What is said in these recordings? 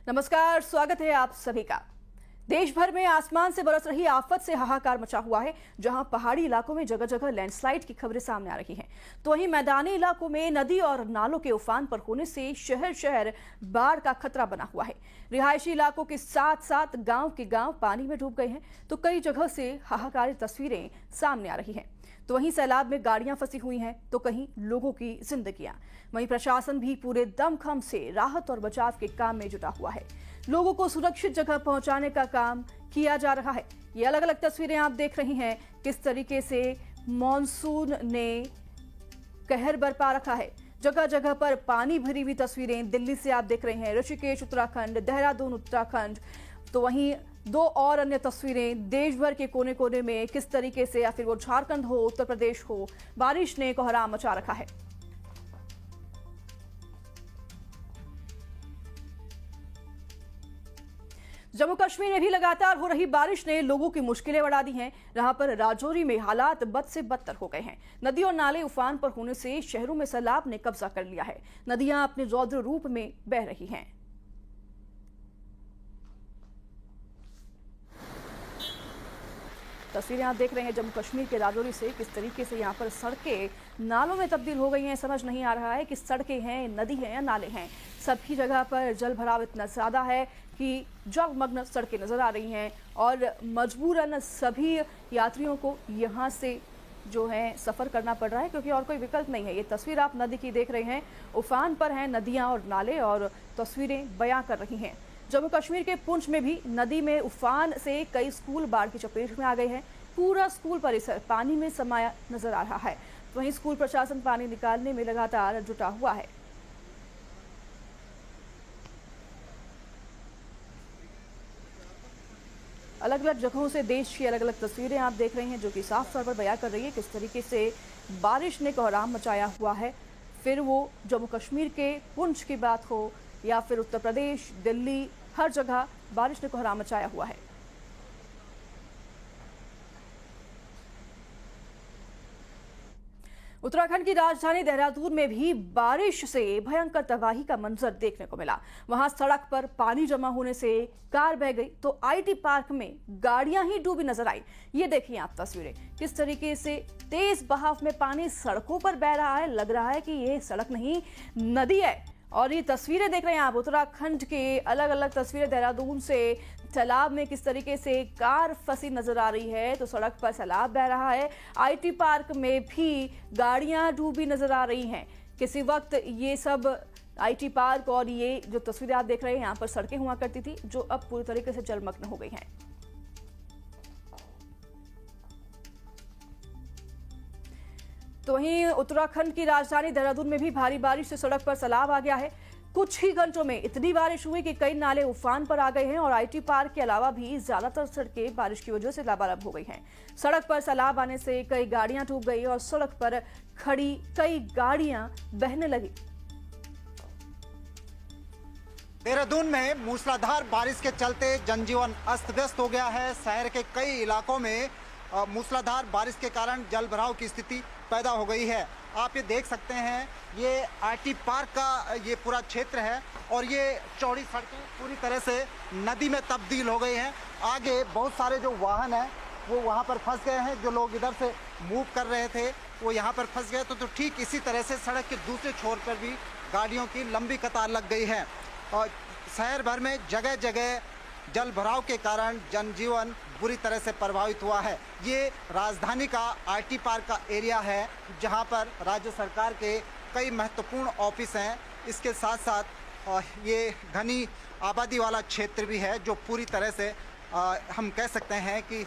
नमस्कार, स्वागत है आप सभी का। देश भर में आसमान से बरस रही आफत से हाहाकार मचा हुआ है, जहां पहाड़ी इलाकों में जगह जगह लैंडस्लाइड की खबरें सामने आ रही हैं, तो वहीं मैदानी इलाकों में नदी और नालों के उफान पर होने से शहर शहर बाढ़ का खतरा बना हुआ है। रिहायशी इलाकों के साथ साथ गांव के गांव पानी में डूब गए हैं, तो कई जगह से हाहाकारी तस्वीरें सामने आ रही हैं। तो वहीं सैलाब में गाड़ियां फंसी हुई हैं, तो कहीं लोगों की जिंदगियां। वहीं प्रशासन भी पूरे दमखम से राहत और बचाव के काम में जुटा हुआ है। लोगों को सुरक्षित जगह पहुंचाने का काम किया जा रहा है। ये अलग अलग तस्वीरें आप देख रही हैं, किस तरीके से मॉनसून ने कहर बरपा रखा है। जगह जगह पर पानी भरी हुई तस्वीरें दिल्ली से आप देख रहे हैं, ऋषिकेश उत्तराखंड, देहरादून उत्तराखंड। तो वहीं दो और अन्य तस्वीरें देश भर के कोने कोने में किस तरीके से, या फिर वो झारखंड हो, उत्तर प्रदेश हो, बारिश ने कोहराम मचा रखा है। जम्मू कश्मीर में भी लगातार हो रही बारिश ने लोगों की मुश्किलें बढ़ा दी हैं। जहां पर राजौरी में हालात बद से बदतर हो गए हैं। नदी और नाले उफान पर होने से शहरों में सैलाब ने कब्जा कर लिया है। नदियां अपने रौद्र रूप में बह रही हैं। तस्वीरें आप देख रहे हैं जम्मू कश्मीर के राजौरी से, किस तरीके से यहाँ पर सड़कें नालों में तब्दील हो गई हैं। समझ नहीं आ रहा है कि सड़कें हैं, नदी है या नाले हैं। सभी जगह पर जल भराव इतना ज़्यादा है कि जलमग्न सड़कें नजर आ रही हैं और मजबूरन सभी यात्रियों को यहाँ से जो है सफ़र करना पड़ रहा है, क्योंकि और कोई विकल्प नहीं है। ये तस्वीर आप नदी की देख रहे हैं, उफान पर हैं नदियाँ और नाले, और तस्वीरें बयां कर रही हैं। जम्मू कश्मीर के पुंछ में भी नदी में उफान से कई स्कूल बाढ़ की चपेट में आ गए हैं। पूरा स्कूल परिसर पानी में समाया नजर आ रहा है। वहीं स्कूल प्रशासन पानी निकालने में लगातार जुटा हुआ है। अलग अलग जगहों से देश की अलग अलग तस्वीरें आप देख रहे हैं, जो कि साफ तौर पर बयां कर रही है किस तरीके से बारिश ने कोहराम मचाया हुआ है। फिर वो जम्मू कश्मीर के पुंछ की बात हो या फिर उत्तर प्रदेश, दिल्ली, हर जगह बारिश ने कोहराम मचाया हुआ है। उत्तराखंड की राजधानी देहरादून में भी बारिश से भयंकर तबाही का मंजर देखने को मिला। वहां सड़क पर पानी जमा होने से कार बह गई, तो आईटी पार्क में गाड़ियां ही डूबी नजर आई। ये देखिए आप तस्वीरें, किस तरीके से तेज बहाव में पानी सड़कों पर बह रहा है। लग रहा है कि ये सड़क नहीं, नदी है। और ये तस्वीरें देख रहे हैं आप उत्तराखंड के अलग अलग तस्वीरें देहरादून से। तालाब में किस तरीके से कार फंसी नजर आ रही है, तो सड़क पर सैलाब बह रहा है। आईटी पार्क में भी गाड़ियां डूबी नजर आ रही हैं। किसी वक्त ये सब आईटी पार्क और ये जो तस्वीरें आप देख रहे हैं, यहाँ पर सड़कें हुआ करती थी, जो अब पूरी तरीके से जलमग्न हो गई हैं। तो वहीं उत्तराखंड की राजधानी देहरादून में भी भारी बारिश से सड़क पर सैलाब आ गया है। कुछ ही घंटों में इतनी बारिश हुई कि कई नाले उफान पर आ गए हैं और आईटी पार्क के अलावा भी ज्यादातर सड़कें बारिश की वजह से लबालब हो गई हैं। सड़क पर सैलाब आने से कई गाड़ियां डूब गई और सड़क पर खड़ी कई गाड़ियां बहने लगी। देहरादून में मूसलाधार बारिश के चलते जनजीवन अस्त व्यस्त हो गया है। शहर के कई इलाकों में मूसलाधार बारिश के कारण जलभराव की स्थिति पैदा हो गई है। आप ये देख सकते हैं, ये आईटी पार्क का ये पूरा क्षेत्र है और ये चौड़ी सड़कें पूरी तरह से नदी में तब्दील हो गई हैं। आगे बहुत सारे जो वाहन हैं वो वहाँ पर फंस गए हैं। जो लोग इधर से मूव कर रहे थे वो यहाँ पर फंस गए। तो ठीक इसी तरह से सड़क के दूसरे छोर पर भी गाड़ियों की लंबी कतार लग गई है और शहर भर में जगह जगह जल भराव के कारण जनजीवन बुरी तरह से प्रभावित हुआ है। ये राजधानी का आईटी पार्क का एरिया है, जहां पर राज्य सरकार के कई महत्वपूर्ण ऑफिस हैं। इसके साथ साथ ये घनी आबादी वाला क्षेत्र भी है, जो पूरी तरह से हम कह सकते हैं कि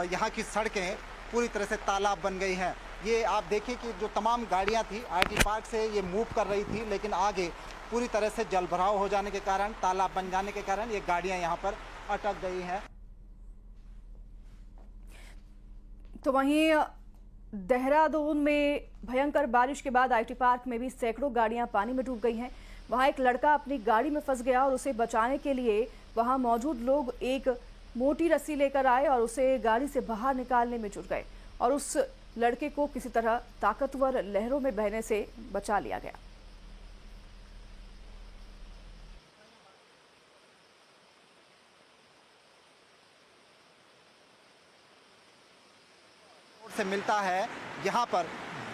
यहाँ की सड़कें पूरी तरह से तालाब बन गई हैं। ये आप देखिए कि जो तमाम गाड़ियाँ थी आईटी पार्क से ये मूव कर रही थी, लेकिन आगे पूरी तरह से जलभराव हो जाने के कारण, तालाब बन जाने के कारण ये गाड़ियां यहाँ पर अटक गई हैं। तो वहीं देहरादून में भयंकर बारिश के बाद आईटी पार्क में भी सैकड़ों गाड़ियां पानी में डूब गई हैं। वहां एक लड़का अपनी गाड़ी में फंस गया और उसे बचाने के लिए वहां मौजूद लोग एक मोटी रस्सी लेकर आए और उसे गाड़ी से बाहर निकालने में जुट गए और उस लड़के को किसी तरह ताकतवर लहरों में बहने से बचा लिया गया। से मिलता है। यहाँ पर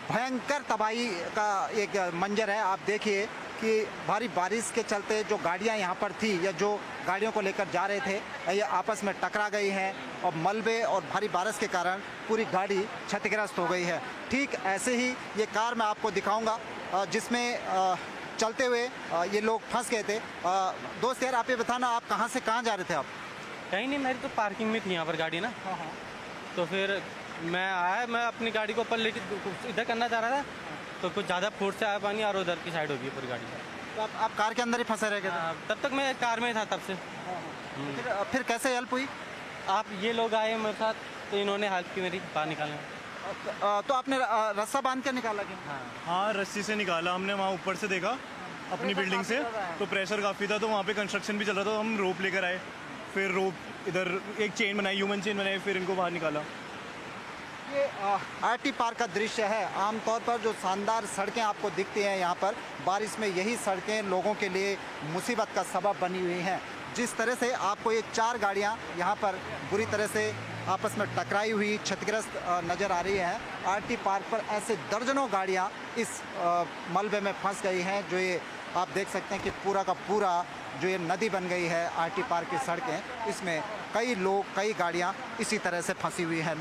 भयंकर तबाही का एक मंजर है। आप देखिए कि भारी बारिश के चलते जो गाड़ियाँ यहाँ पर थी या जो गाड़ियों को लेकर जा रहे थे ये आपस में टकरा गई हैं और मलबे और भारी बारिश के कारण पूरी गाड़ी क्षतिग्रस्त हो गई है। ठीक ऐसे ही ये कार मैं आपको दिखाऊंगा जिसमें चलते हुए ये लोग फंस गए थे। दोस्त यार आप ये बताना, आप कहाँ से कहाँ जा रहे थे? आप कहीं नहीं, मेरी तो पार्किंग में थी यहाँ पर गाड़ी ना। तो फिर मैं आया, मैं अपनी गाड़ी को ऊपर लेके इधर करना चाह रहा था तो कुछ ज़्यादा फोर्स से आया पानी और उधर की साइड हो गई पूरी गाड़ी। तो आप कार के अंदर ही फंसे रह गए थे? तब तक मैं कार में ही था तब से। फिर कैसे हेल्प हुई? आप ये लोग आए मेरे साथ तो इन्होंने हेल्प की मेरी बाहर निकालने में। तो आपने रस्सा बांध के निकाला क्या? हाँ, रस्सी से निकाला हमने। वहाँ ऊपर से देखा अपनी बिल्डिंग से तो प्रेशर काफ़ी था, तो वहाँ पे कंस्ट्रक्शन भी चल रहा था, तो हम रोप लेकर आए। फिर रोप इधर एक चेन बनाई, ह्यूमन चेन बनाई, फिर इनको बाहर निकाला। ये आरटी पार्क का दृश्य है। आमतौर पर जो शानदार सड़कें आपको दिखती हैं यहाँ पर, बारिश में यही सड़कें लोगों के लिए मुसीबत का सबब बनी हुई हैं। जिस तरह से आपको ये 4 गाड़ियाँ यहाँ पर बुरी तरह से आपस में टकराई हुई क्षतिग्रस्त नज़र आ रही है। आरटी पार्क पर ऐसे दर्जनों गाड़ियाँ इस मलबे में फंस गई हैं। जो ये आप देख सकते हैं कि पूरा का पूरा जो ये नदी बन गई है आरटी पार्क की सड़कें, इसमें कई लोग कई गाड़ियाँ इसी तरह से फंसी हुई हैं।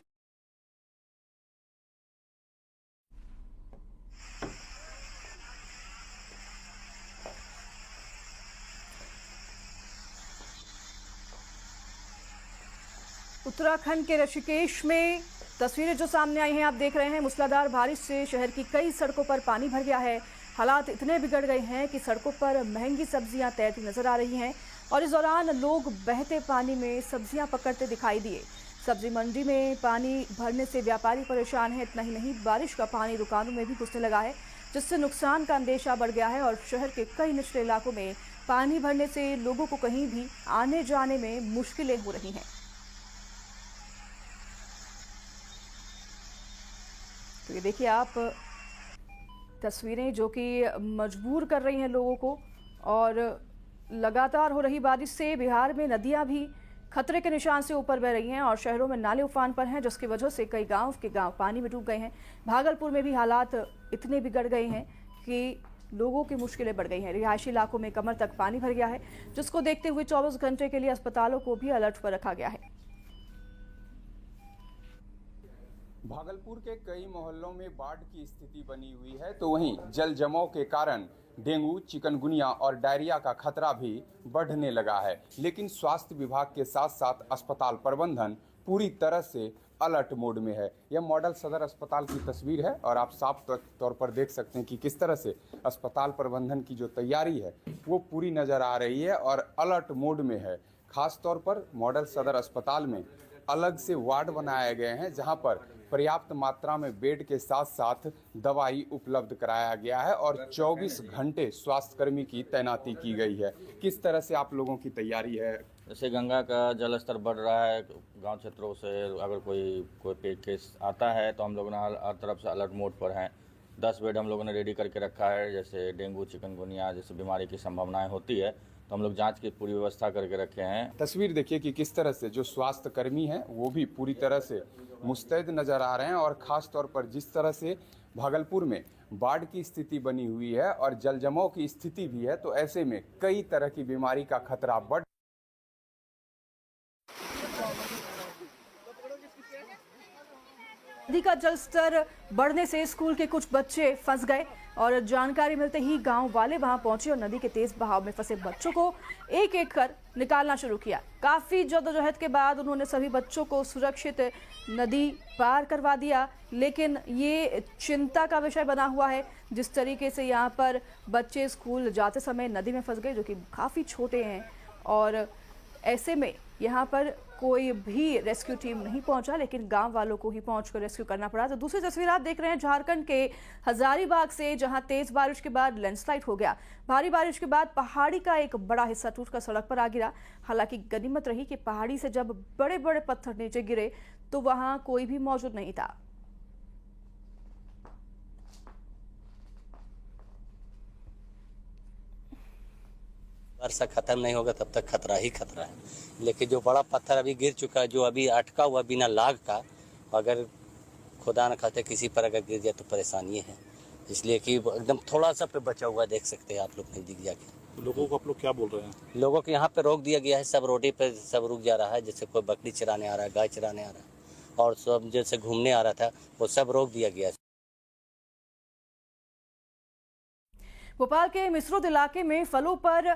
उत्तराखंड के ऋषिकेश में तस्वीरें जो सामने आई हैं, आप देख रहे हैं मूसलाधार बारिश से शहर की कई सड़कों पर पानी भर गया है। हालात इतने बिगड़ गए हैं कि सड़कों पर महंगी सब्जियां तैरती नजर आ रही हैं और इस दौरान लोग बहते पानी में सब्जियां पकड़ते दिखाई दिए। सब्जी मंडी में पानी भरने से व्यापारी परेशान है। इतना ही नहीं, बारिश का पानी दुकानों में भी घुसने लगा है, जिससे नुकसान का अंदेशा बढ़ गया है और शहर के कई निचले इलाकों में पानी भरने से लोगों को कहीं भी आने जाने में मुश्किलें हो रही हैं। तो ये देखिए आप तस्वीरें जो कि मजबूर कर रही हैं लोगों को। और लगातार हो रही बारिश से बिहार में नदियां भी खतरे के निशान से ऊपर बह रही हैं और शहरों में नाले उफान पर हैं, जिसकी वजह से कई गांव पानी में डूब गए हैं। भागलपुर में भी हालात इतने बिगड़ गए हैं कि लोगों की मुश्किलें बढ़ गई हैं। रिहायशी इलाकों में कमर तक पानी भर गया है, जिसको देखते हुए 24 घंटे के लिए अस्पतालों को भी अलर्ट पर रखा गया है। भागलपुर के कई मोहल्लों में बाढ़ की स्थिति बनी हुई है, तो वहीं जल जमाव के कारण डेंगू, चिकनगुनिया और डायरिया का खतरा भी बढ़ने लगा है। लेकिन स्वास्थ्य विभाग के साथ साथ अस्पताल प्रबंधन पूरी तरह से अलर्ट मोड में है। यह मॉडल सदर अस्पताल की तस्वीर है और आप साफ तौर पर देख सकते हैं कि किस तरह से अस्पताल प्रबंधन की जो तैयारी है वो पूरी नज़र आ रही है और अलर्ट मोड में है। खास तौर पर मॉडल सदर अस्पताल में अलग से वार्ड बनाए गए हैं, जहां पर पर्याप्त मात्रा में बेड के साथ साथ दवाई उपलब्ध कराया गया है और 24 घंटे स्वास्थ्यकर्मी की तैनाती की गई है। किस तरह से आप लोगों की तैयारी है? जैसे गंगा का जल स्तर बढ़ रहा है, गांव क्षेत्रों से अगर कोई केस आता है तो हम लोग ना हर तरफ से अलर्ट मोड पर हैं। 10 बेड हम लोगों ने रेडी करके रखा है। जैसे डेंगू, चिकनगुनिया जैसे बीमारी की संभावनाएं होती है तो हम लोग जांच की पूरी व्यवस्था करके रखे हैं। तस्वीर देखिए कि किस तरह से जो स्वास्थ्य कर्मी हैं वो भी पूरी तरह से मुस्तैद नजर आ रहे हैं और खास तौर पर जिस तरह से भागलपुर में बाढ़ की स्थिति बनी हुई है और जल जमाव की स्थिति भी है, तो ऐसे में कई तरह की बीमारी का खतरा बढ़ नदी का जलस्तर बढ़ने से स्कूल के कुछ बच्चे फंस गए और जानकारी मिलते ही गांव वाले वहां पहुंचे और नदी के तेज बहाव में फंसे बच्चों को एक एक कर निकालना शुरू किया। काफी जद्दोजहद के बाद उन्होंने सभी बच्चों को सुरक्षित नदी पार करवा दिया, लेकिन ये चिंता का विषय बना हुआ है जिस तरीके से यहाँ पर बच्चे स्कूल जाते समय नदी में फंस गए, जो कि काफ़ी छोटे हैं और ऐसे में यहाँ पर कोई भी रेस्क्यू टीम नहीं पहुंचा, लेकिन गांव वालों को ही पहुंचकर रेस्क्यू करना पड़ा। तो दूसरी तस्वीर आप देख रहे हैं झारखंड के हजारीबाग से, जहां तेज बारिश के बाद लैंडस्लाइड हो गया। भारी बारिश के बाद पहाड़ी का एक बड़ा हिस्सा टूटकर सड़क पर आ गिरा। हालांकि गनीमत रही कि पहाड़ी से जब बड़े बड़े पत्थर नीचे गिरे तो वहां कोई भी मौजूद नहीं था। वर्षा खत्म नहीं होगा तब तक खतरा ही खतरा है। लेकिन जो बड़ा पत्थर अभी गिर चुका है, जो अभी अटका हुआ बिना लाग का, अगर खुदा न खाते किसी पर अगर गिर जाए तो परेशानी है, इसलिए कि एकदम थोड़ा सा पे बचा हुआ देख सकते हैं आप लोग नजदीक जाके। लोगों को आप लोग क्या बोल रहे हैं? लोगों को यहाँ पे रोक दिया गया है, सब रोडे पे सब रुक जा रहा है, जैसे कोई बकरी चराने आ रहा है, गाय चराने आ रहा है और सब जैसे घूमने आ रहा था वो सब रोक दिया गया है। भोपाल के मिसरोद इलाके में फलों पर